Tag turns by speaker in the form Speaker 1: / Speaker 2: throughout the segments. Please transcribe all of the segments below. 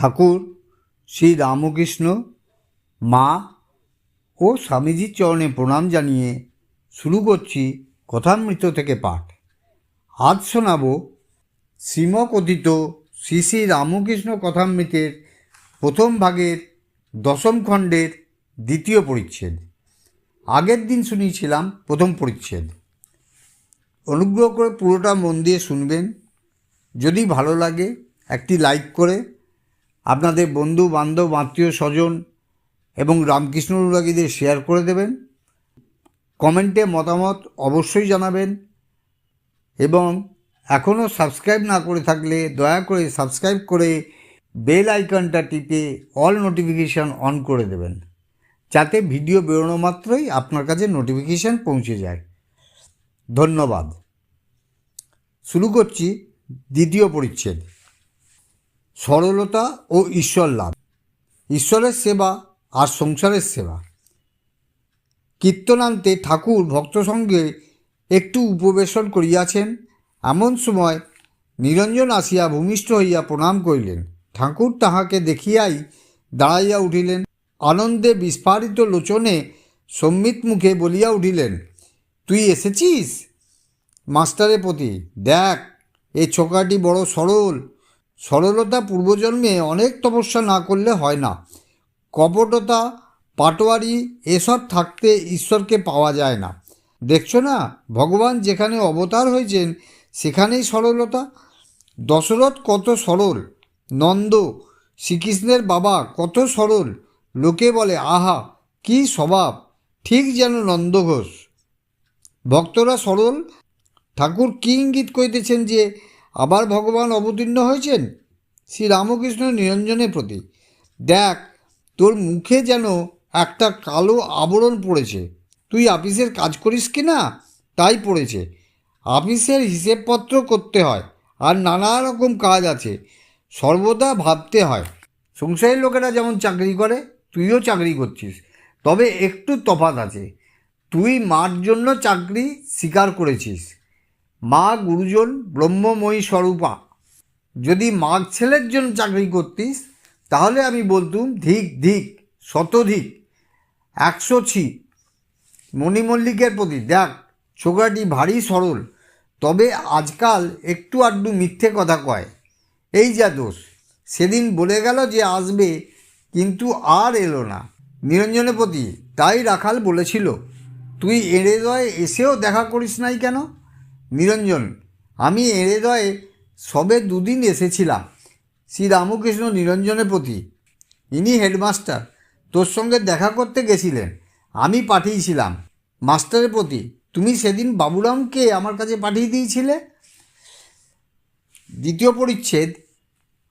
Speaker 1: ঠাকুর শ্রী রামকৃষ্ণ মা ও স্বামীজির চরণে প্রণাম জানিয়ে শুরু করছি কথামৃত থেকে পাঠ। আজ শোনাব শ্রীমকথিত শ্রী শ্রী রামকৃষ্ণ কথামৃতের প্রথম ভাগের দশম খণ্ডের দ্বিতীয় পরিচ্ছেদ। আগের দিন শুনিয়েছিলাম প্রথম পরিচ্ছেদ। অনুগ্রহ করে পুরোটা মন দিয়ে শুনবেন। যদি ভালো লাগে একটি লাইক করে আপনাদের বন্ধু বান্ধব আত্মীয় স্বজন এবং রামকৃষ্ণ অনুরাগীদের শেয়ার করে দেবেন। কমেন্টে মতামত অবশ্যই জানাবেন এবং এখনও সাবস্ক্রাইব না করে থাকলে দয়া করে সাবস্ক্রাইব করে বেল আইকনটা টিপে অল নোটিফিকেশান অন করে দেবেন, যাতে ভিডিও বেরোনো মাত্রই আপনার কাছে নোটিফিকেশান পৌঁছে যায়। ধন্যবাদ। শুরু করছি দ্বিতীয় পরিচ্ছেদ, সরলতা ও ঈশ্বর লাভ। ঈশ্বরের সেবা আর সংসারের সেবা। কীর্তনান্তে ঠাকুর ভক্ত সঙ্গে একটু উপবেশন করিয়াছেন। এমন সময় নিরঞ্জন আসিয়া ভূমিষ্ঠ হইয়া প্রণাম করিলেন। ঠাকুর তাহাকে দেখিয়াই দাঁড়াইয়া উঠিলেন। আনন্দে বিস্ফারিত লোচনে সম্মিত মুখে বলিয়া উঠিলেন, তুই এসেছিস? মাস্টারের প্রতি, দেখ এ ছোকরাটি বড় সরল। সরলতা পূর্বজন্মে অনেক তপস্যা না করলে হয় না। কপটতা, পাটোয়ারি এসব থাকতে ঈশ্বরকে পাওয়া যায় না। দেখছো না, ভগবান যেখানে অবতার হয়েছেন সেখানেই সরলতা। দশরথ কত সরল, নন্দ শ্রীকৃষ্ণের বাবা কত সরল। লোকে বলে, আহা কি স্বভাব, ঠিক যেন নন্দঘোষ। ভক্তরা সরল। ঠাকুর কি ইঙ্গিত করিতেছেন যে আবার ভগবান অবতীর্ণ হয়েছেন? শ্রী রামকৃষ্ণ নিরঞ্জনের প্রতি, দেখ তোর মুখে যেন একটা কালো আবরণ পড়েছে। তুই অফিসের কাজ করিস কি না, তাই পড়েছে। অফিসের হিসেবপত্র করতে হয় আর নানা রকম কাজ আছে, সর্বদা ভাবতে হয়। সংসারের লোকেরা যেমন চাকরি করে তুইও চাকরি করছিস, তবে একটু তফাৎ আছে। তুই মার জন্য চাকরি স্বীকার করেছিস। মা গুরুজন ব্রহ্মময়ী স্বরূপা। যদি মাঘ ছেলের জন্য চাকরি করতিস তাহলে আমি বলতুম ধিক ধিক, শতধিক, 100 ছি। মণিমল্লিকের প্রতি, দেখ ছোকরাটি ভারী সরল, তবে আজকাল একটু আধটু মিথ্যে কথা কয়, এই যা দোষ। সেদিন বলে গেল যে আসবে, কিন্তু আর এলো না। নিরঞ্জনের প্রতি, তাই রাখাল বলেছিল, তুই এড়েদয়ে এসেও দেখা করিস নাই কেন? নিরঞ্জন, আমি এড়েদয়ে সবে 2 দিন এসেছিলাম। শ্রী রামকৃষ্ণ নিরঞ্জনের প্রতি, ইনি হেডমাস্টার, তোর সঙ্গে দেখা করতে গেছিলেন, আমি পাঠিয়েছিলাম। মাস্টারের প্রতি, তুমি সেদিন বাবুরামকে আমার কাছে পাঠিয়ে দিয়েছিলে। দ্বিতীয় পরিচ্ছেদ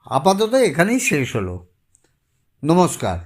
Speaker 1: আপাতত এখানেই শেষ হলো। নমস্কার।